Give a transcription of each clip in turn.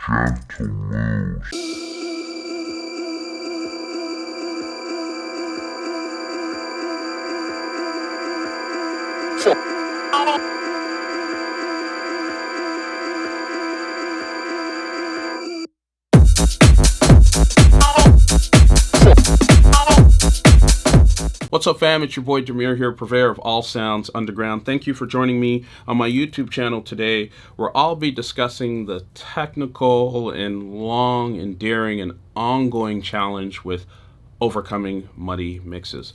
gentle moves. What's up, fam? It's your boy Demuir here, purveyor of all sounds underground. Thank you for joining me on my YouTube channel today, where I'll be discussing the technical and long, endearing, and ongoing challenge with overcoming muddy mixes.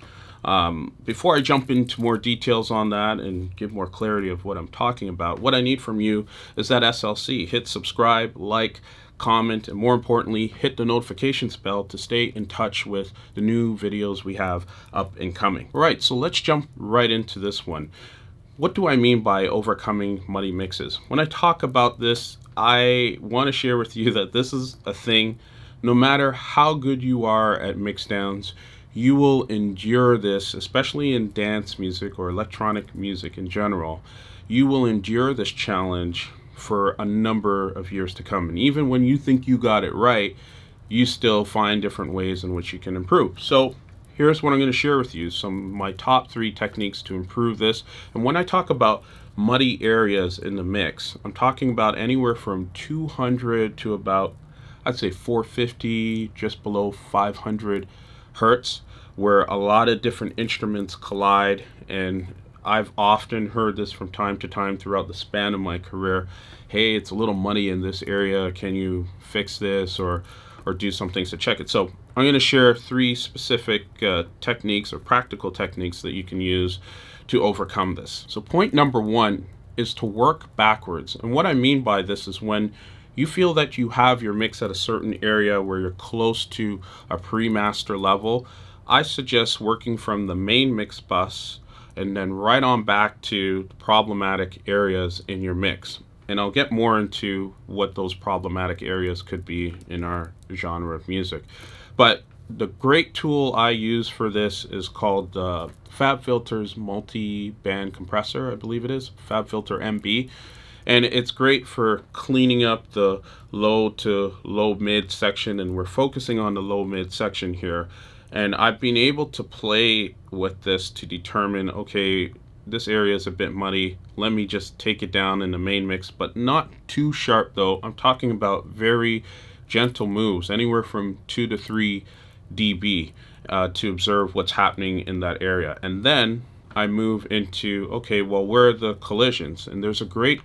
Before I jump into more details on that and give more clarity of what I'm talking about, what I need from you is that SLC. Hit subscribe, like, comment, and more importantly, hit the notifications bell to stay in touch with the new videos we have up and coming. All right, so let's jump right into this one. What do I mean by overcoming muddy mixes? When I talk about this, I want to share with you that this is a thing. No matter how good you are at mixdowns, you will endure this, especially in dance music or electronic music in general. You will endure this challenge for a number of years to come. And even when you think you got it right, you still find different ways in which you can improve. So here's what I'm going to share with you, some of my top 3 techniques to improve this. And when I talk about muddy areas in the mix, I'm talking about anywhere from 200 to about, I'd say 450, just below 500 hertz, where a lot of different instruments collide. And I've often heard this from time to time throughout the span of my career. Hey, it's a little muddy in this area. Can you fix this or do some things to check it? So I'm going to share 3 specific techniques or practical techniques that you can use to overcome this. So point number 1 is to work backwards. And what I mean by this is when you feel that you have your mix at a certain area where you're close to a pre-master level, I suggest working from the main mix bus and then right on back to problematic areas in your mix. And I'll get more into what those problematic areas could be in our genre of music. But the great tool I use for this is called FabFilter's multi-band compressor, I believe it is, FabFilter MB. And it's great for cleaning up the low to low mid section, and we're focusing on the low mid section here. And I've been able to play with this to determine, okay, this area is a bit muddy. Let me just take it down in the main mix, but not too sharp though. I'm talking about very gentle moves, anywhere from 2 to 3 dB to observe what's happening in that area. And then I move into, okay, well, where are the collisions? And there's a great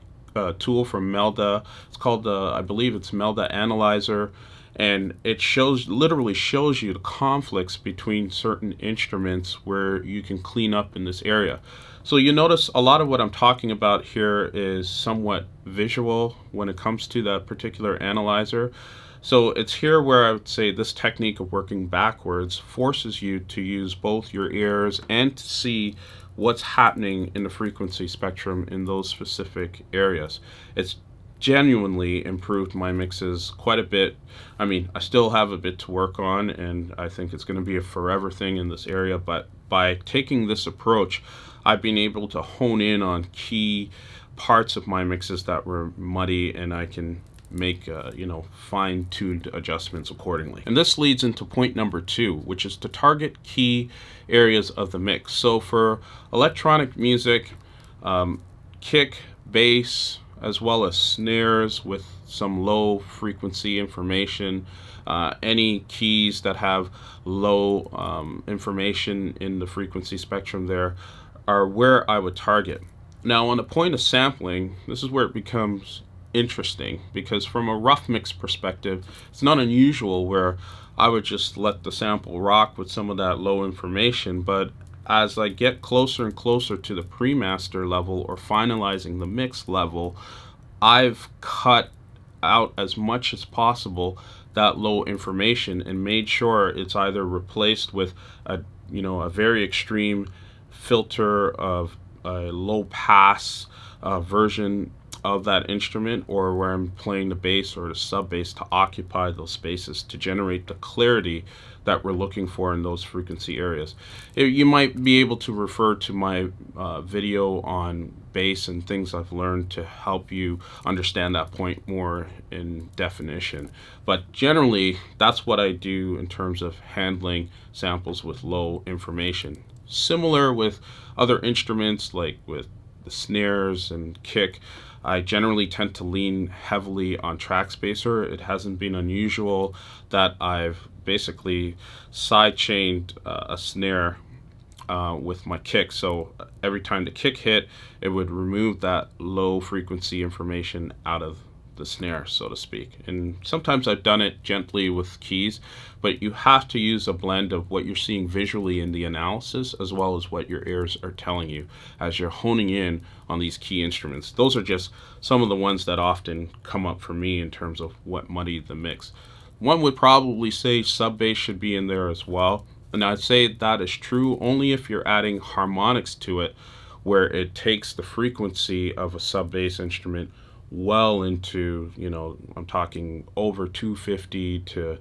tool from Melda. It's called, I believe it's Melda Analyzer. And it literally shows you the conflicts between certain instruments where you can clean up in this area. So you notice a lot of what I'm talking about here is somewhat visual when it comes to that particular analyzer. So it's here where I would say this technique of working backwards forces you to use both your ears and to see what's happening in the frequency spectrum in those specific areas. It's genuinely improved my mixes quite a bit. I mean, I still have a bit to work on, and I think it's going to be a forever thing in this area, but by taking this approach, I've been able to hone in on key parts of my mixes that were muddy, and I can make fine-tuned adjustments accordingly. And this leads into point number 2, which is to target key areas of the mix. So for electronic music, kick, bass, as well as snares with some low frequency information, any keys that have low information in the frequency spectrum there are where I would target. Now on the point of sampling, this is where it becomes interesting, because from a rough mix perspective, it's not unusual where I would just let the sample rock with some of that low information. But as I get closer and closer to the pre-master level or finalizing the mix level, I've cut out as much as possible that low information and made sure it's either replaced with a very extreme filter of a low pass version of that instrument, or where I'm playing the bass or the sub bass, to occupy those spaces to generate the clarity that we're looking for in those frequency areas. You might be able to refer to my video on bass and things I've learned to help you understand that point more in definition. But generally, that's what I do in terms of handling samples with low information. Similar with other instruments, like with the snares and kick, I generally tend to lean heavily on track spacer. It hasn't been unusual that I've basically sidechained a snare with my kick. So every time the kick hit, it would remove that low frequency information out of the snare, so to speak. And sometimes I've done it gently with keys, but you have to use a blend of what you're seeing visually in the analysis as well as what your ears are telling you as you're honing in on these key instruments. Those are just some of the ones that often come up for me in terms of what muddy the mix. One would probably say sub bass should be in there as well. And I'd say that is true only if you're adding harmonics to it, where it takes the frequency of a sub bass instrument well into, I'm talking over 250 to,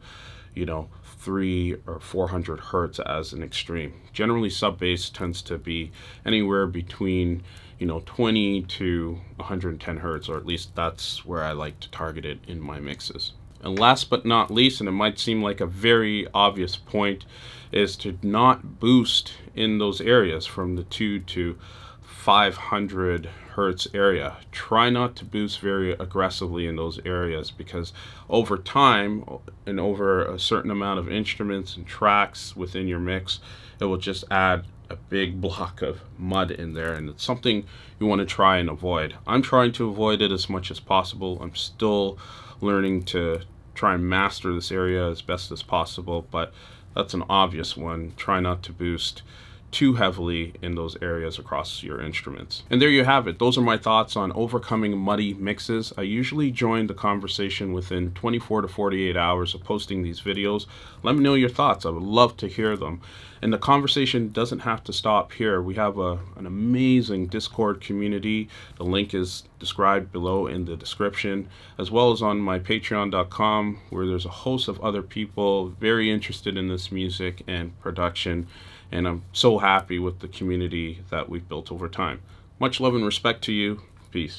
3 or 400 hertz as an extreme. Generally, sub bass tends to be anywhere between 20 to 110 hertz, or at least that's where I like to target it in my mixes. And last but not least, and it might seem like a very obvious point, is to not boost in those areas from the 2 to 500 hertz area. Try not to boost very aggressively in those areas, because over time and over a certain amount of instruments and tracks within your mix, it will just add a big block of mud in there, and it's something you want to try and avoid. I'm trying to avoid it as much as possible. I'm still learning to try and master this area as best as possible, but that's an obvious one. Try not to boost too heavily in those areas across your instruments. And there you have it. Those are my thoughts on overcoming muddy mixes. I usually join the conversation within 24 to 48 hours of posting these videos. Let me know your thoughts. I would love to hear them. And the conversation doesn't have to stop here. We have an amazing Discord community. The link is described below in the description, as well as on my patreon.com, where there's a host of other people very interested in this music and production. And I'm so happy with the community that we've built over time. Much love and respect to you. Peace.